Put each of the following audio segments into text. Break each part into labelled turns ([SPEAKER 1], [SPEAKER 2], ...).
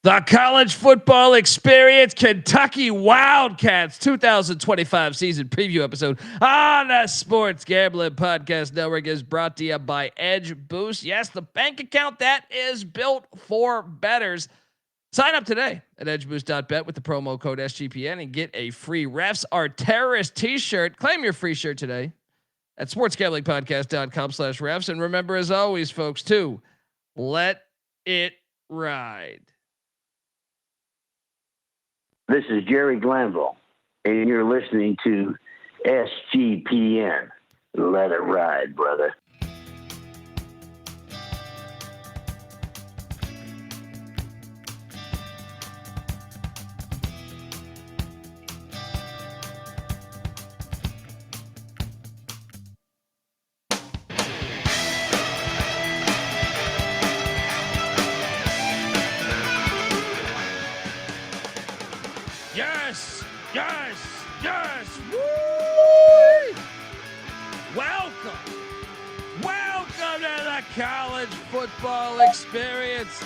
[SPEAKER 1] The college football experience, Kentucky Wildcats 2025 season preview episode on the Sports Gambling Podcast Network is brought to you by Edge Boost. Yes, the bank account that is built for bettors. Sign up today at edgeboost.bet with the promo code SGPN and get a free Refs Are Terrorist t-shirt. Claim your free shirt today at sportsgamblingpodcast.com/refs. And remember, as always, folks, to let it ride.
[SPEAKER 2] This is Jerry Glanville, and you're listening to SGPN. Let it ride, brother.
[SPEAKER 1] Yes. Woo! Welcome to the college football experience.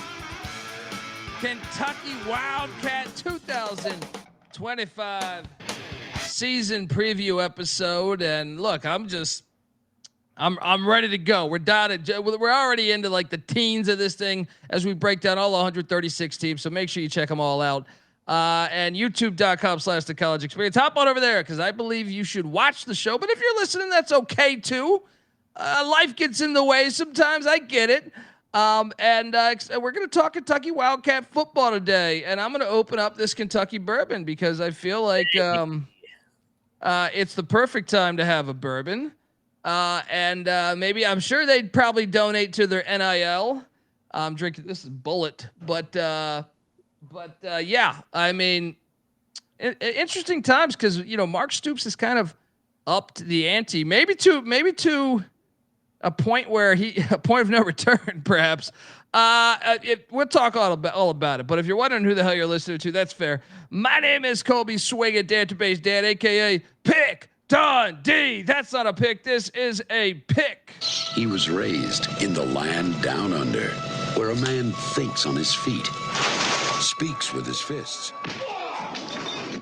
[SPEAKER 1] Kentucky Wildcat 2025 season preview episode. And look, I'm ready to go. We're already into like the teens of this thing as we break down all 136 teams. So make sure you check them all out. And youtube.com/the college experience. Hop on over there because I believe you should watch the show. But if you're listening, that's okay too. Life gets in the way sometimes. I get it. And we're going to talk Kentucky Wildcat football today. And I'm going to open up this Kentucky bourbon because I feel like it's the perfect time to have a bourbon. And maybe I'm sure they'd probably donate to their NIL. I'm drinking. This is Bullet, but yeah, I mean, interesting times because Mark Stoops has kind of upped the ante, maybe to a point where a point of no return, perhaps. We'll talk all about it. But if you're wondering who the hell you're listening to, that's fair. My name is Colby Swinging Database Dan, aka Pick Dundee. That's not a pick. This is a pick.
[SPEAKER 3] He was raised in the land down under, where a man thinks on his feet, speaks with his fists,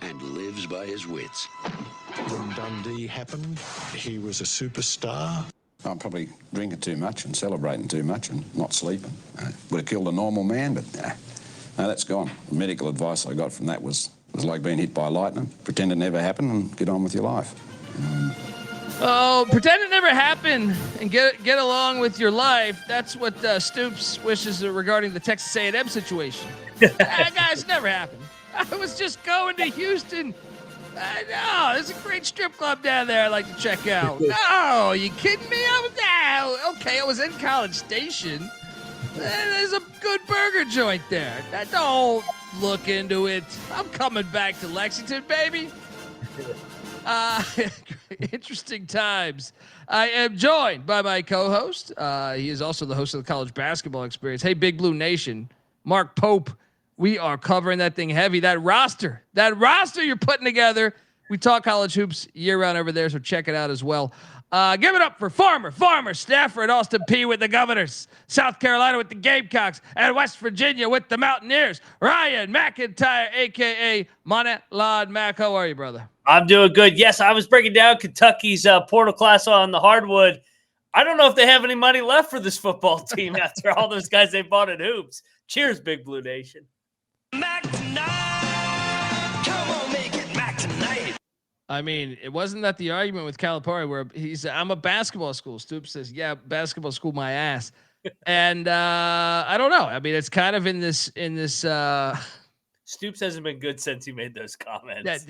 [SPEAKER 3] and lives by his wits.
[SPEAKER 4] When Dundee happened, he was a superstar.
[SPEAKER 5] I'm probably drinking too much and celebrating too much and not sleeping. Would have killed a normal man, but no, that's gone. The medical advice I got from that was like being hit by lightning. Pretend it never happened and get on with your life.
[SPEAKER 1] Pretend it never happened and get along with your life. That's what Stoops wishes regarding the Texas A&M situation. Guys, never happened. I was just going to Houston. No, there's a great strip club down there I'd like to check out. No, you kidding me? I was in College Station. There's a good burger joint there. Don't look into it. I'm coming back to Lexington, baby. Interesting times. I am joined by my co-host. He is also the host of the College Basketball Experience. Hey, Big Blue Nation, Mark Pope. We are covering that thing heavy. That roster you're putting together. We talk college hoops year round over there, so check it out as well. Give it up for Farmer, Stafford, Austin Peay with the Governors, South Carolina with the Gamecocks, and West Virginia with the Mountaineers. Ryan McIntyre, a.k.a. Money-Lod Mac. How are you, brother?
[SPEAKER 6] I'm doing good. Yes, I was breaking down Kentucky's portal class on the hardwood. I don't know if they have any money left for this football team after all those guys they bought in hoops. Cheers, Big Blue Nation.
[SPEAKER 1] Mac tonight. Come on, make it Mac tonight. I mean, it wasn't that the argument with Calipari where he said, I'm a basketball school. Stoops says, yeah, basketball school, my ass. And I don't know. I mean, it's kind of in this
[SPEAKER 6] Stoops hasn't been good since he made those comments.
[SPEAKER 1] That's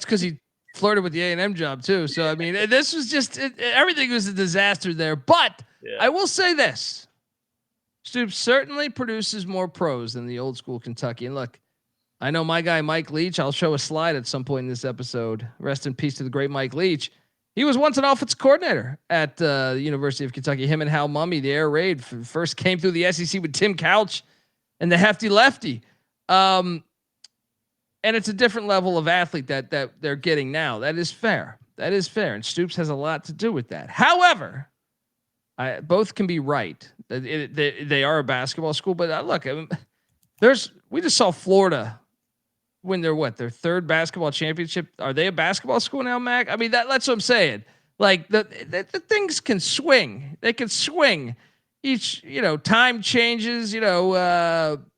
[SPEAKER 1] because he flirted with the A&M job too. So, I mean, this was just, everything was a disaster there. But yeah. I will say this. Stoops certainly produces more pros than the old school Kentucky. And look, I know my guy, Mike Leach, I'll show a slide at some point in this episode. Rest in peace to the great Mike Leach. He was once an offensive coordinator at the University of Kentucky. Him and Hal Mummy, the air raid, first came through the SEC with Tim Couch and the hefty lefty. And it's a different level of athlete that they're getting now. That is fair. And Stoops has a lot to do with that. However, both can be right. They are a basketball school, but look, We just saw Florida win their third basketball championship. Are they a basketball school now, Mac? I mean, that's what I'm saying. Like the things can swing. They can swing. Each, time changes,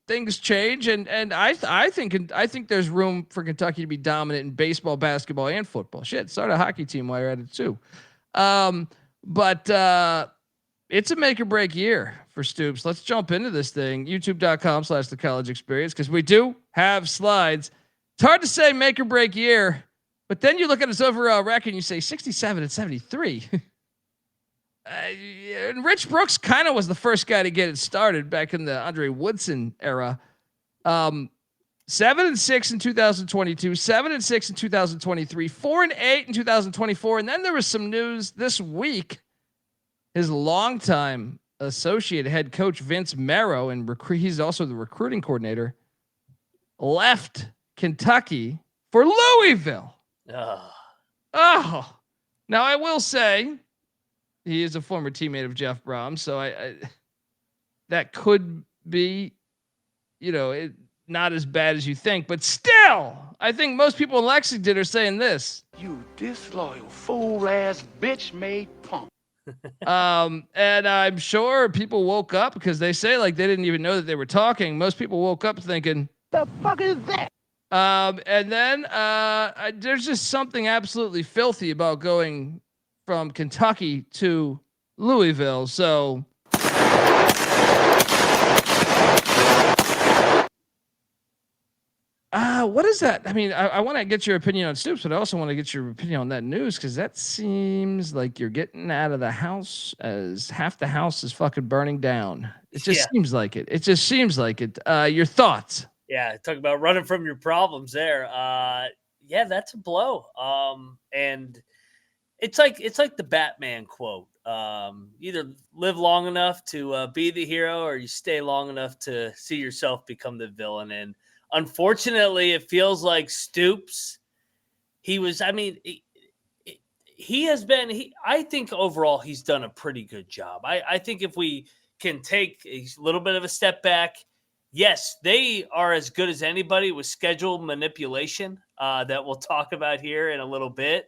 [SPEAKER 1] things change. And I think there's room for Kentucky to be dominant in baseball, basketball, and football. Shit, start a hockey team while you're at it too. But it's a make or break year for Stoops. Let's jump into this thing. YouTube.com/The College Experience, because we do have slides. It's hard to say make or break year, but then you look at his overall record and you say 67 and 73. And Rich Brooks kind of was the first guy to get it started back in the Andre Woodson era. 7-6 in 2022, 7-6 in 2023, 4-8 in 2024. And then there was some news this week. His longtime associate head coach, Vince Marrow, and he's also the recruiting coordinator, left Kentucky for Louisville. Oh, now I will say he is a former teammate of Jeff Brom. So I that could be, not as bad as you think, but still, I think most people in Lexington are saying this.
[SPEAKER 7] You disloyal fool ass bitch made punk.
[SPEAKER 1] And I'm sure people woke up because they say like they didn't even know that they were talking. Most people woke up thinking,
[SPEAKER 2] The fuck is that?
[SPEAKER 1] And then there's just something absolutely filthy about going from Kentucky to Louisville. So what is that? I mean, I want to get your opinion on Stoops, but I also want to get your opinion on that news, because that seems like you're getting out of the house as half the house is fucking burning down. It just seems like it. It just seems like it. Your thoughts?
[SPEAKER 6] Yeah, talk about running from your problems there. That's a blow. And it's like the Batman quote. Either live long enough to be the hero, or you stay long enough to see yourself become the villain. And unfortunately, it feels like Stoops, I think overall he's done a pretty good job. I think if we can take a little bit of a step back, yes, they are as good as anybody with schedule manipulation that we'll talk about here in a little bit.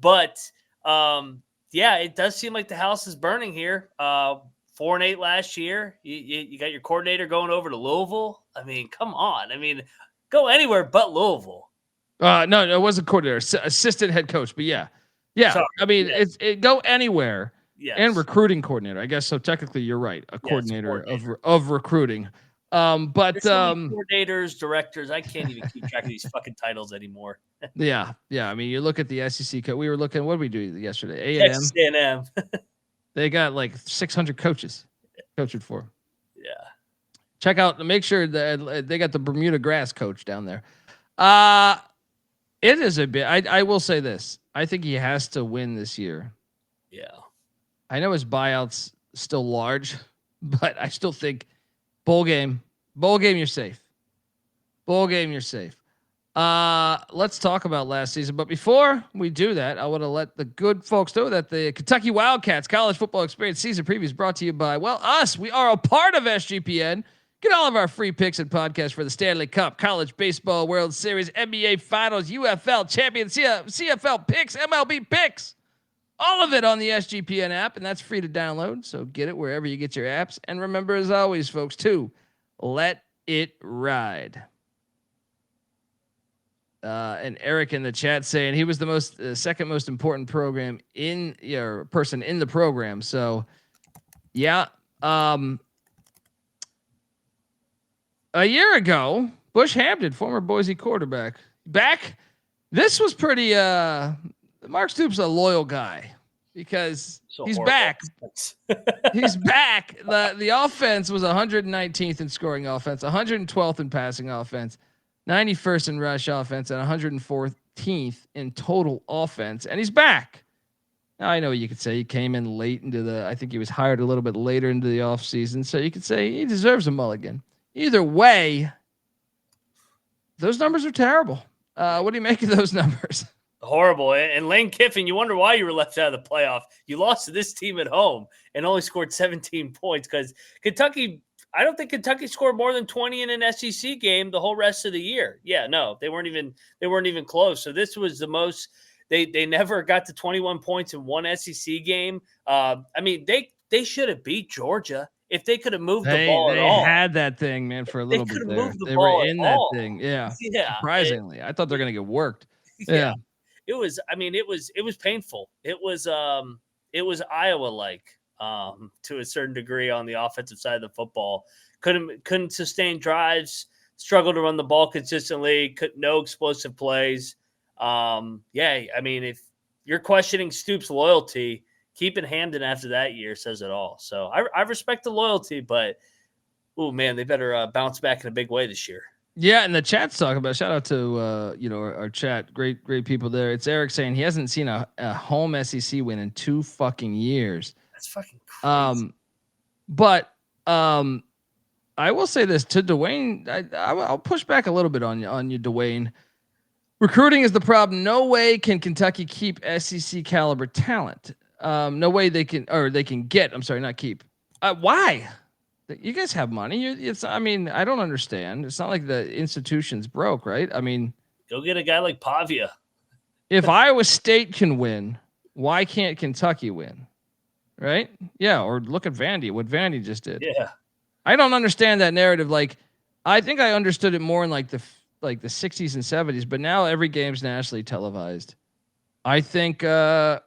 [SPEAKER 6] But it does seem like the house is burning here. 4-8 last year. You got your coordinator going over to Louisville. I mean, come on. I mean, go anywhere but Louisville.
[SPEAKER 1] No, it wasn't coordinator, assistant head coach. But yeah. Sorry. I mean, it go anywhere. Yes. And recruiting coordinator, I guess. So technically, you're right. A coordinator of recruiting. But
[SPEAKER 6] coordinators, directors, I can't even keep track of these fucking titles anymore.
[SPEAKER 1] Yeah. I mean, you look at the SEC. We were looking. What did we do yesterday? A&M. They got like 600 coaches coaching for them.
[SPEAKER 6] Yeah.
[SPEAKER 1] Check out. Make sure that they got the Bermuda grass coach down there. It is a bit. I will say this. I think he has to win this year.
[SPEAKER 6] Yeah.
[SPEAKER 1] I know his buyout's still large, but I still think bowl game, you're safe. Let's talk about last season. But before we do that, I want to let the good folks know that the Kentucky Wildcats College Football Experience season preview is brought to you by, us. We are a part of SGPN. Get all of our free picks and podcasts for the Stanley Cup, College Baseball World Series, NBA Finals, UFL Champions, CFL picks, MLB picks. All of it on the SGPN app, and that's free to download. So get it wherever you get your apps. And remember, as always, folks, to let it ride. And Eric in the chat saying he was the second most important program person in the program. So, yeah. A year ago, Bush Hamdan, former Boise quarterback, back. This was pretty. Mark Stoops a loyal guy because he's back. He's back. The offense was 119th in scoring offense, 112th in passing offense, 91st in rush offense, and 114th in total offense. And he's back. Now, I know you could say he came in late I think he was hired a little bit later into the offseason. So you could say he deserves a mulligan. Either way, those numbers are terrible. What do you make of those numbers?
[SPEAKER 6] Horrible. And Lane Kiffin, you wonder why you were left out of the playoff. You lost to this team at home and only scored 17 points because Kentucky, I don't think Kentucky scored more than 20 in an SEC game the whole rest of the year. Yeah, no, they weren't even close. So this was the most. They never got to 21 points in one SEC game. I mean, they should have beat Georgia if they could have moved the ball at all.
[SPEAKER 1] They had that thing, man, for a little bit there. They were in that thing. Yeah. Surprisingly. I thought they're going to get worked. Yeah.
[SPEAKER 6] It was, I mean, it was painful. It was Iowa-like to a certain degree on the offensive side of the football. Couldn't sustain drives, struggled to run the ball consistently, no explosive plays. I mean, if you're questioning Stoops' loyalty, keeping Hamdan after that year says it all. So I respect the loyalty, but oh man, they better bounce back in a big way this year.
[SPEAKER 1] Yeah, and the chat's talking about. Shout out to our chat, great people there. It's Eric saying he hasn't seen a home SEC win in 2 fucking years.
[SPEAKER 6] That's fucking crazy.
[SPEAKER 1] But I will say this to Dwayne. I'll push back a little bit on you, Dwayne. Recruiting is the problem. No way can Kentucky keep SEC caliber talent. No way they can get. I'm sorry, not keep. Why? You guys have money. I mean, I don't understand. It's not like the institution's broke, right? I mean,
[SPEAKER 6] go get a guy like Pavia.
[SPEAKER 1] If Iowa State can win, why can't Kentucky win? Right? Yeah. Or look at Vandy, what Vandy just did.
[SPEAKER 6] Yeah.
[SPEAKER 1] I don't understand that narrative. Like, I think I understood it more in like the 60s and 70s, but now every game's nationally televised. I think every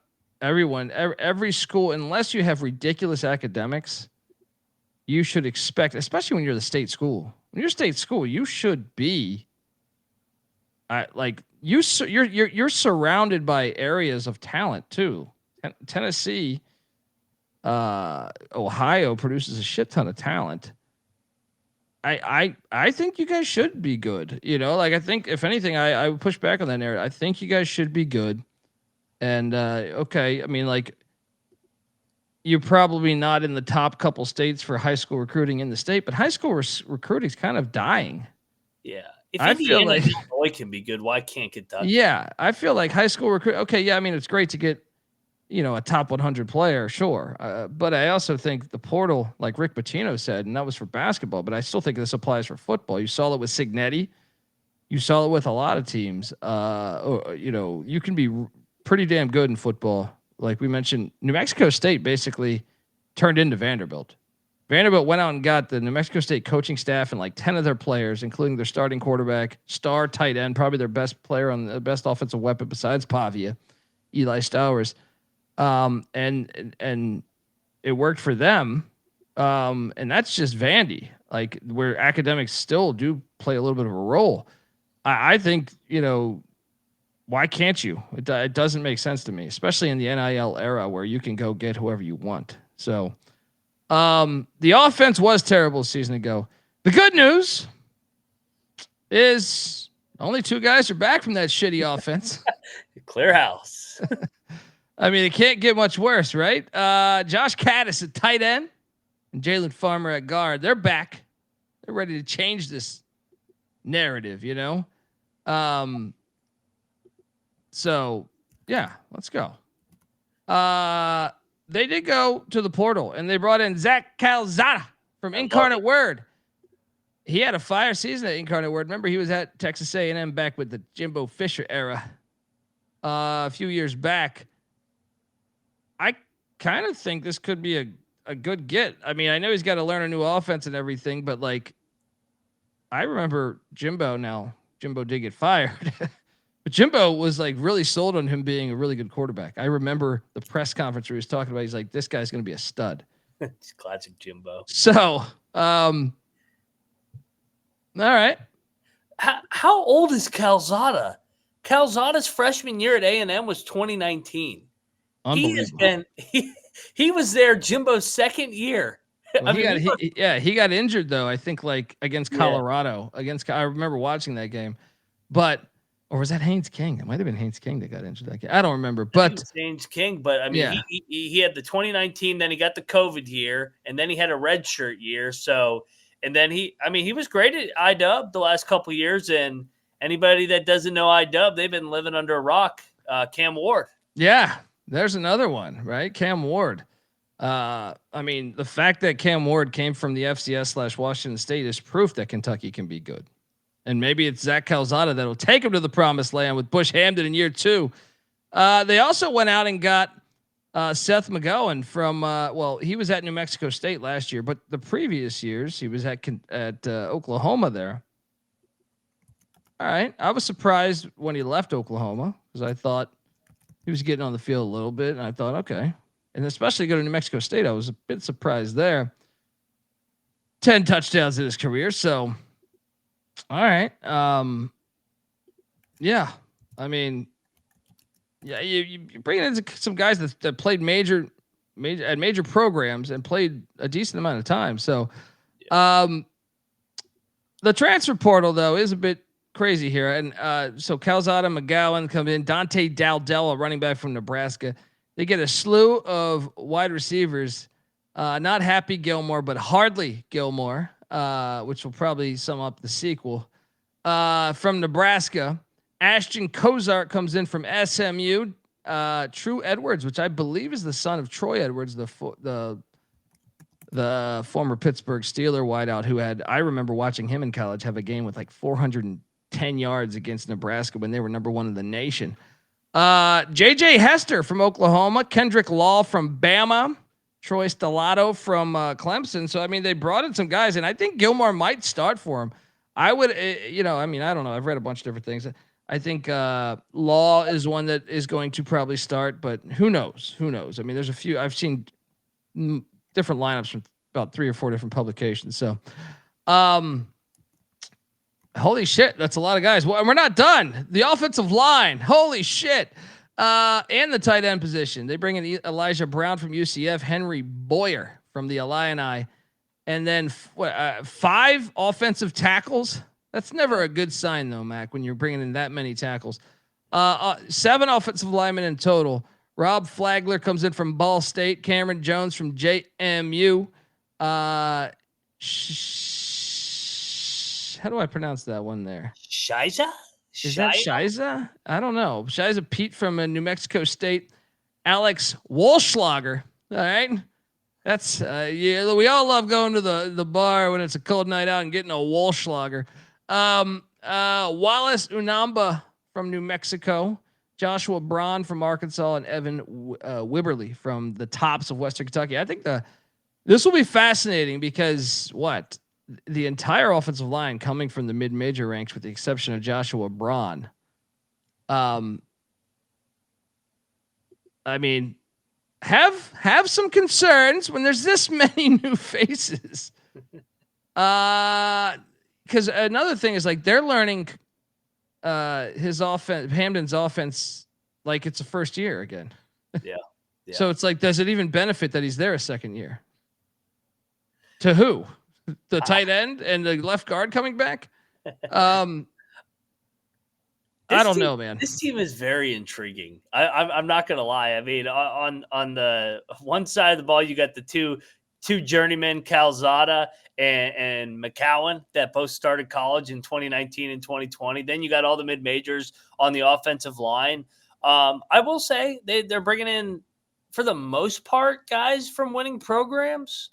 [SPEAKER 1] school, unless you have ridiculous academics, you should expect, especially when you're the state school. When you're state school, you should be you're surrounded by areas of talent too. Tennessee, Ohio produces a shit ton of talent. I think you guys should be good. I think if anything, I would push back on that narrative. I think you guys should be good. And okay, I mean, like, you're probably not in the top couple states for high school recruiting in the state, but high school recruiting is kind of dying.
[SPEAKER 6] Yeah. If Indiana and Illinois can be good, why can't Kentucky?
[SPEAKER 1] Yeah. I feel like high school recruit. Okay. Yeah. I mean, it's great to get, a top 100 player. Sure. But I also think the portal, like Rick Pitino said, and that was for basketball, but I still think this applies for football. You saw it with Signetti. You saw it with a lot of teams. You can be pretty damn good in football. Like we mentioned, New Mexico State basically turned into Vanderbilt. Vanderbilt went out and got the New Mexico State coaching staff and like 10 of their players, including their starting quarterback, star tight end, probably their best player on the best offensive weapon besides Pavia, Eli Stowers. And it worked for them. And that's just Vandy, like where academics still do play a little bit of a role. I think, why can't you? It doesn't make sense to me, especially in the NIL era where you can go get whoever you want. So the offense was terrible a season ago. The good news is only 2 guys are back from that shitty offense.
[SPEAKER 6] Clear house.
[SPEAKER 1] I mean, it can't get much worse, right? Josh Caddis at tight end and Jalen Farmer at guard. They're back. They're ready to change this narrative, So, yeah, let's go. They did go to the portal, and they brought in Zach Calzada from Incarnate Word. He had a fire season at Incarnate Word. Remember, he was at Texas A&M back with the Jimbo Fisher era a few years back. I kind of think this could be a good get. I mean, I know he's got to learn a new offense and everything, but, like, I remember Jimbo now. Jimbo did get fired. But Jimbo was like really sold on him being a really good quarterback. I remember the press conference where he was talking about, he's like, this guy's going to be a stud.
[SPEAKER 6] It's classic Jimbo.
[SPEAKER 1] So, all right.
[SPEAKER 6] How old is Calzada? Calzada's freshman year at A&M was 2019. He was there Jimbo's second year.
[SPEAKER 1] Well, he got injured though. I think like against Colorado. I remember watching that game, or was that Haynes King? It might have been Haynes King that got injured that game. I don't remember, but
[SPEAKER 6] Haynes King. But I mean, he had the 2019, then he got the COVID year, and then he had a redshirt year. So, and then he was great at IDub the last couple of years. And anybody that doesn't know IDub, they've been living under a rock. Cam Ward.
[SPEAKER 1] Yeah, there's another one, right? Cam Ward. I mean, the fact that Cam Ward came from the FCS/Washington State is proof that Kentucky can be good. And maybe it's Zach Calzada that'll take him to the promised land with Bush Hamdan in year 2. They also went out and got Seth McGowan from he was at New Mexico State last year, but the previous years he was at Oklahoma there. All right, I was surprised when he left Oklahoma because I thought he was getting on the field a little bit, and I thought, okay, and especially go to New Mexico State, I was a bit surprised there. 10 touchdowns in his career, so all right, yeah, I mean. Yeah, you bring in some guys that played major programs and played a decent amount of time. So, the transfer portal though is a bit crazy here. And so Calzada, McGowan come in, Dante, Dowdell, a running back from Nebraska. They get a slew of wide receivers. Not Happy Gilmore, but Hardley Gilmore, which will probably sum up the sequel. From Nebraska. Ashton Kozart comes in from SMU. True Edwards, which I believe is the son of Troy Edwards, the former Pittsburgh Steeler wideout who I remember watching him in college have a game with like 410 yards against Nebraska when they were number 1 in the nation. JJ Hester from Oklahoma, Kendrick Law from Bama, Troy Stellato from Clemson. So, I mean, they brought in some guys, and I think Gilmore might start for him. I would, I don't know. I've read a bunch of different things. I think Law is one that is going to probably start, but who knows? Who knows? I mean, there's a few. I've seen different lineups from about 3 or 4 different publications. So, holy shit, that's a lot of guys. Well, and we're not done. The offensive line, holy shit, and the tight end position. They bring in Elijah Brown from UCF, Henry Boyer from the Illini, and then 5 offensive tackles. That's never a good sign, though, Mac, when you're bringing in that many tackles. 7 offensive linemen in total. Rob Flagler comes in from Ball State. Cameron Jones from JMU. How do I pronounce that one there?
[SPEAKER 6] Shiza?
[SPEAKER 1] Is that Shiza? I don't know. Shiza Pete from New Mexico State. Alex Walschlager. All right. That's we all love going to the bar when it's a cold night out and getting a Walschlager. Wallace Unamba from New Mexico, Joshua Braun from Arkansas, and Evan Wibberly from the tops of Western Kentucky. I think this will be fascinating because the entire offensive line coming from the mid-major ranks, with the exception of Joshua Braun. I mean, have some concerns when there's this many new faces. Because another thing is like they're learning his offense, Hamdan's offense, like it's a first year again.
[SPEAKER 6] Yeah.
[SPEAKER 1] So it's like, does it even benefit that he's there a second year? To who? The tight end and the left guard coming back? I don't know, man.
[SPEAKER 6] This team is very intriguing. I'm not gonna lie. I mean, on the one side of the ball, you got the two journeymen, Calzada and McGowan, that both started college in 2019 and 2020. Then you got all the mid majors on the offensive line. I will say they're bringing in, for the most part, guys from winning programs.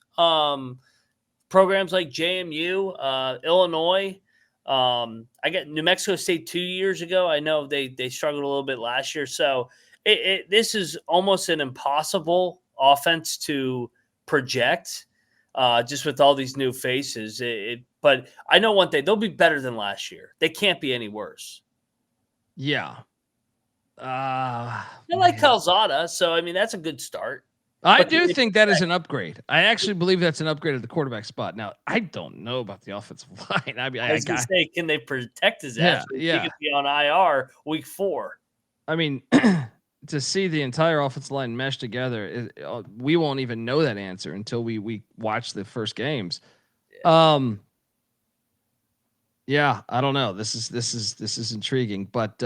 [SPEAKER 6] Programs like JMU, Illinois. I got New Mexico State 2 years ago. I know they struggled a little bit last year. So this is almost an impossible offense to project, just with all these new faces. But I know one thing, they'll be better than last year. They can't be any worse.
[SPEAKER 1] Yeah.
[SPEAKER 6] I like Calzada, so I mean that's a good start.
[SPEAKER 1] I do think that is an upgrade. I actually believe that's an upgrade at the quarterback spot. Now, I don't know about the offensive line. I mean,
[SPEAKER 6] I was going to say, can they protect his ass?
[SPEAKER 1] Yeah.
[SPEAKER 6] He could be on IR week 4.
[SPEAKER 1] I mean, to see the entire offensive line mesh together, we won't even know that answer until we watch the first games. Yeah, I don't know. This is intriguing, but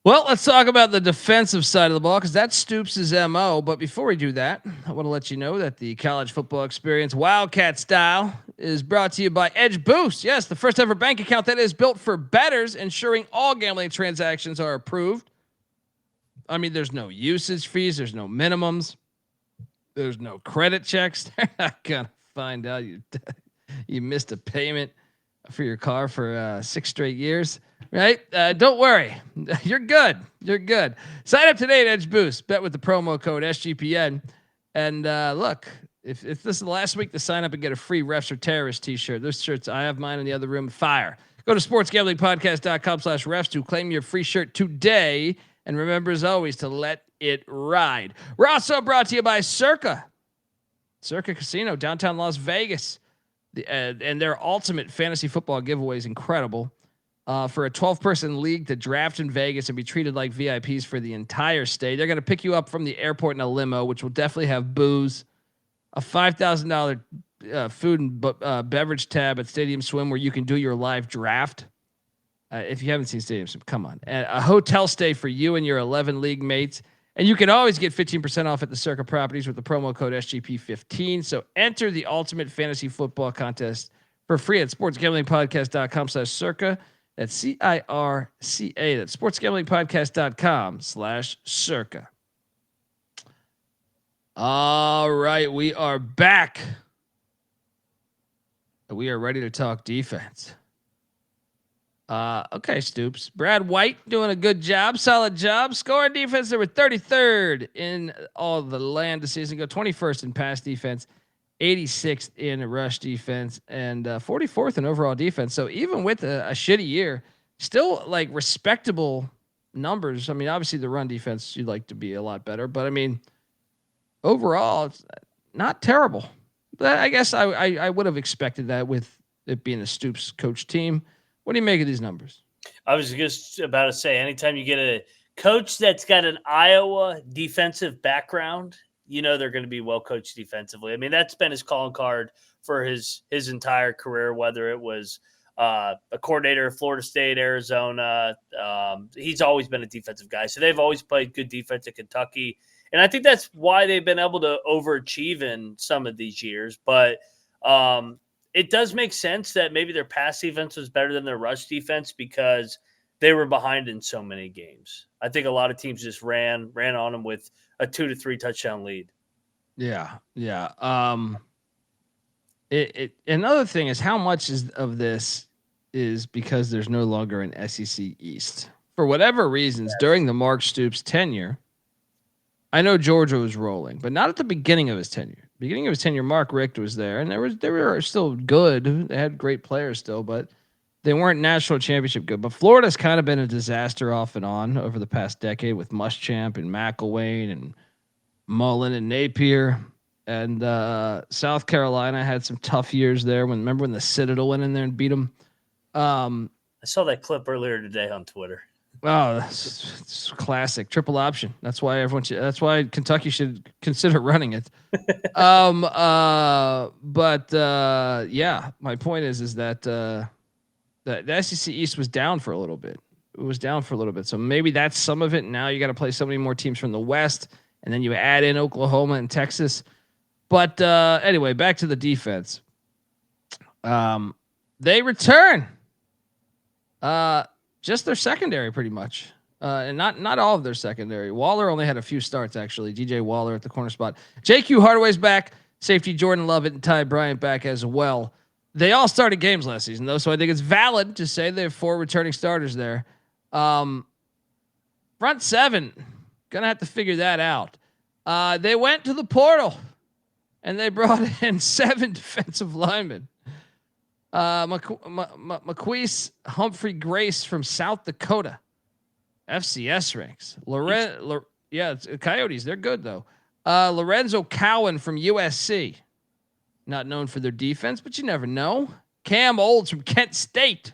[SPEAKER 1] well, let's talk about the defensive side of the ball because that's Stoops' MO. But before we do that, I want to let you know that the college football experience Wildcat style is brought to you by Edge Boost. Yes, the first ever bank account that is built for bettors, ensuring all gambling transactions are approved. I mean, there's no usage fees. There's no minimums. There's no credit checks. They're not gonna find out you missed a payment for your car for 6 straight years, right? Don't worry, you're good. You're good. Sign up today at Edge Boost. Bet with the promo code SGPN. And look, if this is the last week to sign up and get a free Refs or Terrorist T-shirt, those shirts I have mine in the other room. Fire. Go to sportsgamblingpodcast.com/refs to claim your free shirt today. And remember, as always, to let it ride. We're also brought to you by Circa Casino, downtown Las Vegas. And their ultimate fantasy football giveaway is incredible. For a 12-person league to draft in Vegas and be treated like VIPs for the entire stay. They're going to pick you up from the airport in a limo, which will definitely have booze, a $5,000 food and beverage tab at Stadium Swim where you can do your live draft. If you haven't seen Stadium Swim, come on. And a hotel stay for you and your 11 league mates. And you can always get 15% off at the Circa properties with the promo code SGP15. So enter the ultimate fantasy football contest for free at sportsgamblingpodcast.com/circa. That's CIRCA. That's sportsgamblingpodcast.com/circa. All right, we are back. We are ready to talk defense. Okay, Stoops. Brad White doing a good job, solid job. Scoring defense, they were 33rd in all the land this season. Go 21st in pass defense, 86th in rush defense, and 44th in overall defense. So even with a shitty year, still like respectable numbers. I mean, obviously the run defense you'd like to be a lot better, but I mean, overall it's not terrible. But I guess I would have expected that with it being a Stoops coach team. What do you make of these numbers?
[SPEAKER 6] I was just about to say, anytime you get a coach that's got an Iowa defensive background, you know they're going to be well coached defensively. I mean, that's been his calling card for his entire career, whether it was a coordinator at Florida State, Arizona. He's always been a defensive guy. So they've always played good defense at Kentucky. And I think that's why they've been able to overachieve in some of these years. But it does make sense that maybe their pass defense was better than their rush defense because they were behind in so many games. I think a lot of teams just ran on them with a 2 to 3 touchdown lead.
[SPEAKER 1] Yeah. Another thing is how much of this is because there's no longer an SEC East for whatever reasons. During the Mark Stoops tenure, I know Georgia was rolling, but not at the beginning of his tenure. Beginning of his tenure, Mark Richt was there, and they were still good. They had great players still, but they weren't national championship good. But Florida's kind of been a disaster off and on over the past decade with Muschamp and McElwain and Mullen and Napier. And South Carolina had some tough years there. Remember when the Citadel went in there and beat them?
[SPEAKER 6] I saw that clip earlier today on Twitter.
[SPEAKER 1] Oh, it's classic triple option. That's why that's why Kentucky should consider running it. Yeah, my point is that the SEC East was down for a little bit. It was down for a little bit. So maybe that's some of it. Now you got to play so many more teams from the West, and then you add in Oklahoma and Texas. But anyway, back to the defense. They return. Just their secondary, pretty much, and not all of their secondary. Waller only had a few starts, actually. DJ Waller at the corner spot. JQ Hardaway's back. Safety Jordan Lovett and Ty Bryant back as well. They all started games last season, though, so I think it's valid to say they have 4 returning starters there. Front 7, gonna have to figure that out. They went to the portal, and they brought in 7 defensive linemen. McQueese Humphrey Grace from South Dakota, FCS ranks. It's Coyotes. They're good though. Lorenzo Cowan from USC, not known for their defense, but you never know. Cam Olds from Kent State.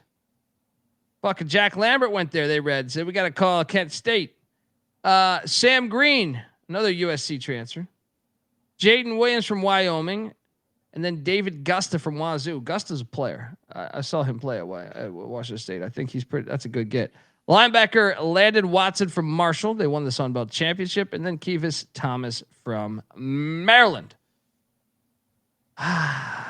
[SPEAKER 1] Fucking Jack Lambert went there. They read, said we got to call Kent State. Sam Green, another USC transfer. Jaden Williams from Wyoming. And then David Gusta from Wazoo. Gusta's a player. I saw him play at Washington State. I think that's a good get. Linebacker Landon Watson from Marshall. They won the Sun Belt Championship. And then Kevis Thomas from Maryland. I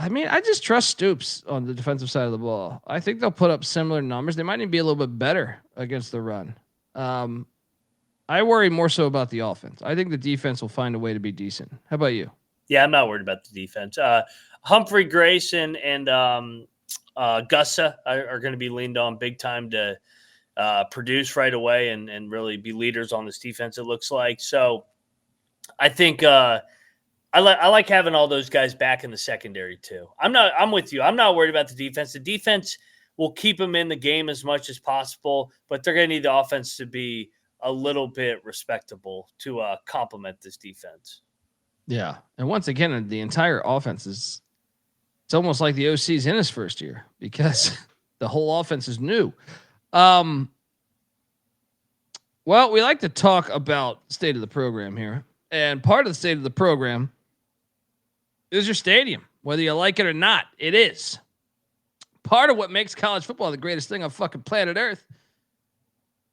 [SPEAKER 1] mean, I just trust Stoops on the defensive side of the ball. I think they'll put up similar numbers. They might even be a little bit better against the run. I worry more so about the offense. I think the defense will find a way to be decent. How about you?
[SPEAKER 6] Yeah, I'm not worried about the defense. Humphrey, Grayson, and Gussa are going to be leaned on big time to produce right away and really be leaders on this defense, it looks like. So I think I like having all those guys back in the secondary too. I'm with you. I'm not worried about the defense. The defense will keep them in the game as much as possible, but they're going to need the offense to be a little bit respectable to complement this defense.
[SPEAKER 1] Yeah. And once again, the entire offense it's almost like the OC's in his first year because the whole offense is new. Well, we like to talk about state of the program here. And part of the state of the program is your stadium. Whether you like it or not, it is. Part of what makes college football the greatest thing on fucking planet Earth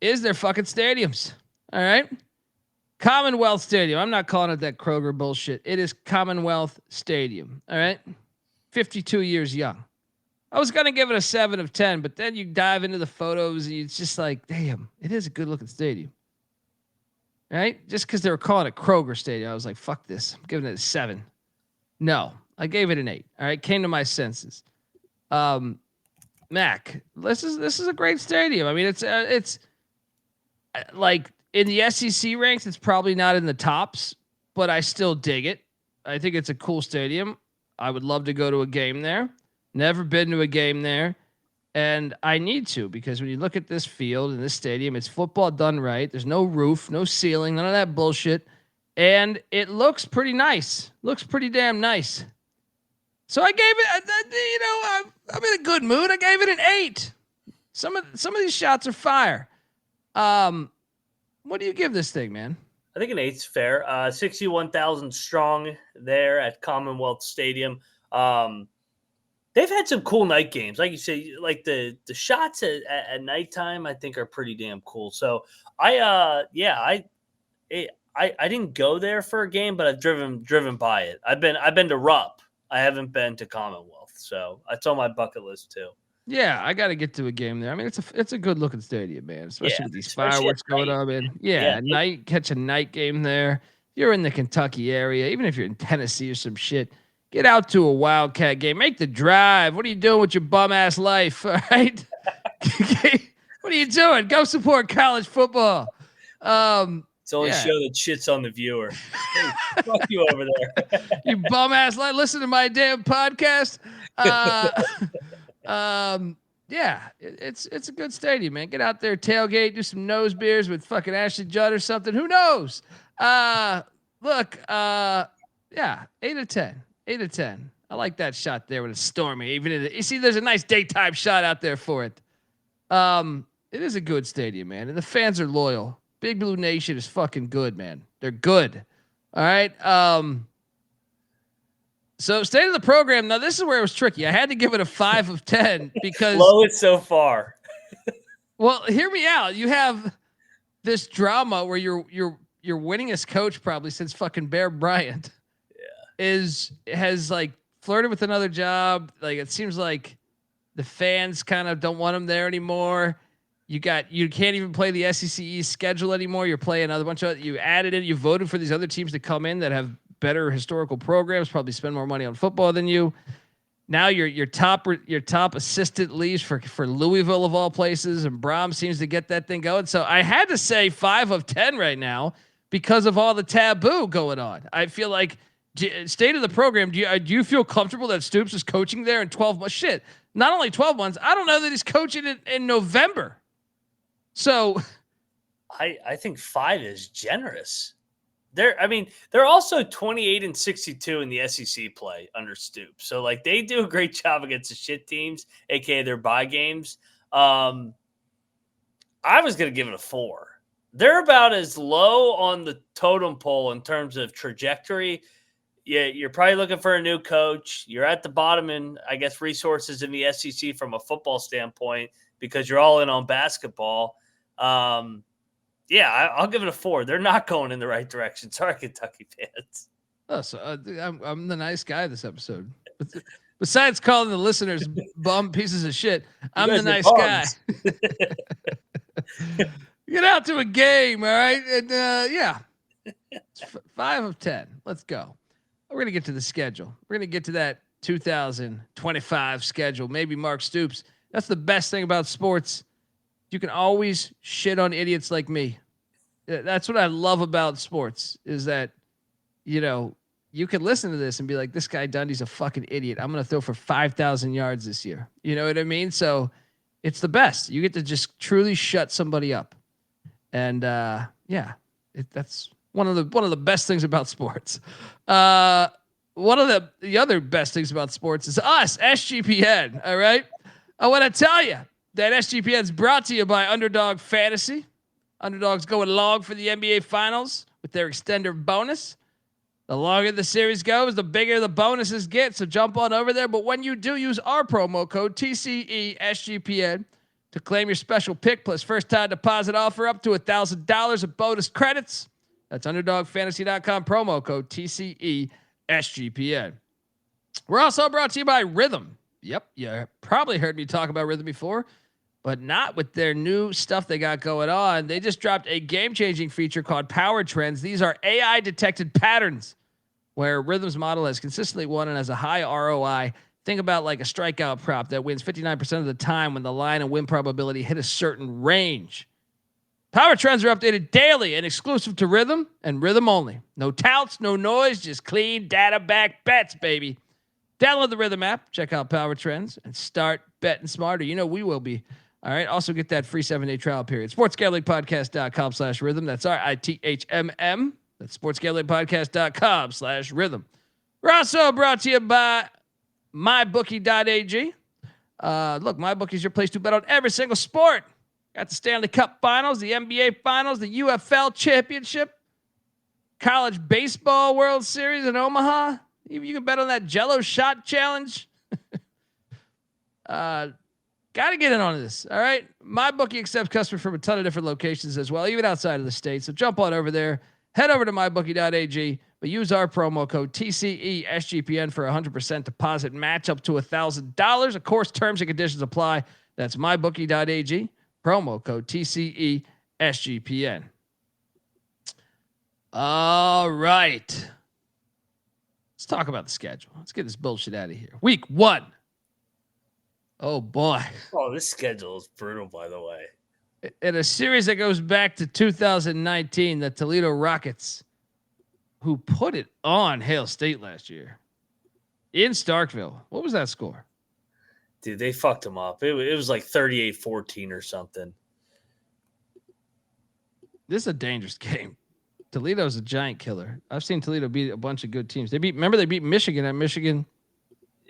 [SPEAKER 1] is their fucking stadiums. All right? Commonwealth Stadium. I'm not calling it that Kroger bullshit. It is Commonwealth Stadium. All right? 52 years young. I was going to give it a 7 of 10, but then you dive into the photos and it's just like, damn, it is a good looking stadium. Right? Just because they were calling it Kroger Stadium, I was like, fuck this. I'm giving it a 7. No, I gave it an 8. All right? Came to my senses. Mac, this is a great stadium. I mean, it's like in the SEC ranks, it's probably not in the tops, but I still dig it. I think it's a cool stadium. I would love to go to a game there. Never been to a game there. And I need to, because when you look at this field and this stadium, it's football done right. There's no roof, no ceiling, none of that bullshit. And it looks pretty nice. Looks pretty damn nice. So I gave it, I'm in a good mood. I gave it an 8. Some of these shots are fire. What do you give this thing, man?
[SPEAKER 6] I think an 8's fair. 61,000 strong there at Commonwealth Stadium. They've had some cool night games. Like you say, like the shots at nighttime, I think are pretty damn cool. So I didn't go there for a game, but I've driven by it. I've been to Rupp. I haven't been to Commonwealth. So that's on my bucket list too.
[SPEAKER 1] Yeah, I got to get to a game there. I mean, it's a good looking stadium, man, especially with these fireworks going on, man. Yeah, catch a night game there. You're in the Kentucky area, even if you're in Tennessee or some shit, get out to a Wildcat game. Make the drive. What are you doing with your bum ass life? All right. What are you doing? Go support college football.
[SPEAKER 6] It's the only show that shits on the viewer. Hey, fuck you over there.
[SPEAKER 1] You bum ass life. Listen to my damn podcast. Yeah, it's a good stadium, man. Get out there, tailgate, do some nose beers with fucking Ashley Judd or something. Who knows? Look, yeah, 8 of 10. 8 of 10. I like that shot there when it's stormy. You see, there's a nice daytime shot out there for it. It is a good stadium, man, and the fans are loyal. Big Blue Nation is fucking good, man. They're good. All right. So state of the program. Now this is where it was tricky. I had to give it a 5 of 10 because
[SPEAKER 6] lowest so far.
[SPEAKER 1] Well, hear me out. You have this drama where your winningest coach probably since fucking Bear Bryant has like flirted with another job. Like it seems like the fans kind of don't want him there anymore. You can't even play the SEC East schedule anymore. You're playing another bunch of you added in. You voted for these other teams to come in that have better historical programs, probably spend more money on football than you. Now your top assistant leaves for Louisville of all places, and Brom seems to get that thing going. So I had to say 5 of 10 right now because of all the taboo going on. I feel like state of the program. Do you feel comfortable that Stoops is coaching there in 12 months? Shit, not only 12 months. I don't know that he's coaching it in November. So
[SPEAKER 6] I think 5 is generous. They're also 28-62 in the SEC play under Stoops. So like they do a great job against the shit teams, aka their bye games. I was gonna give it a 4. They're about as low on the totem pole in terms of trajectory. Yeah, you're probably looking for a new coach. You're at the bottom in, I guess, resources in the SEC from a football standpoint because you're all in on basketball. Yeah, I'll give it a 4. They're not going in the right direction. Sorry, Kentucky fans.
[SPEAKER 1] Oh, so I'm the nice guy this episode. Besides calling the listeners bum pieces of shit, I'm the nice guy. Get out to a game, all right? And yeah, it's 5 of 10. Let's go. We're going to get to the schedule. We're going to get to that 2025 schedule. Maybe Mark Stoops. That's the best thing about sports. You can always shit on idiots like me. That's what I love about sports is that, you know, you can listen to this and be like, this guy Dundee's a fucking idiot. I'm going to throw for 5,000 yards this year. You know what I mean? So it's the best. You get to just truly shut somebody up. And yeah, that's one of the best things about sports. One of the other best things about sports is us, SGPN. All right. I want to tell you that SGPN is brought to you by Underdog Fantasy. Underdog's going long for the NBA Finals with their extender bonus. The longer the series goes, the bigger the bonuses get. So jump on over there. But when you do, use our promo code TCESGPN to claim your special pick plus first time deposit offer up to $1,000 of bonus credits. That's underdogfantasy.com promo code TCESGPN. We're also brought to you by Rhythm. Yep, you probably heard me talk about Rhythm before, but not with their new stuff they got going on. They just dropped a game-changing feature called Power Trends. These are AI-detected patterns where Rhythm's model has consistently won and has a high ROI. Think about like a strikeout prop that wins 59% of the time when the line and win probability hit a certain range. Power Trends are updated daily and exclusive to Rhythm and Rhythm only. No touts, no noise, just clean data-backed bets, baby. Download the Rhythm app, check out Power Trends, and start betting smarter. You know we will be. All right. Also get that free 7-day trial period. SportsGamblingPodcast.com/rhythm. That's RITHMM. That's SportsGamblingPodcast.com/rhythm. We're also brought to you by MyBookie.ag. Look, MyBookie is your place to bet on every single sport. Got the Stanley Cup Finals, the NBA Finals, the UFL Championship, College Baseball World Series in Omaha. You can bet on that Jello Shot Challenge. Got to get in on this. All right. MyBookie accepts customers from a ton of different locations as well, even outside of the state. So jump on over there. Head over to mybookie.ag, but use our promo code TCESGPN for 100% deposit match up to $1,000. Of course, terms and conditions apply. That's mybookie.ag, promo code TCESGPN. All right. Let's talk about the schedule. Let's get this bullshit out of here. Week 1. Oh, boy.
[SPEAKER 6] Oh, this schedule is brutal, by the way.
[SPEAKER 1] In a series that goes back to 2019, the Toledo Rockets, who put it on Hail State last year in Starkville. What was that score?
[SPEAKER 6] Dude, they fucked them up. It was like 38-14 or something.
[SPEAKER 1] This is a dangerous game. Toledo's a giant killer. I've seen Toledo beat a bunch of good teams. They beat Michigan at Michigan.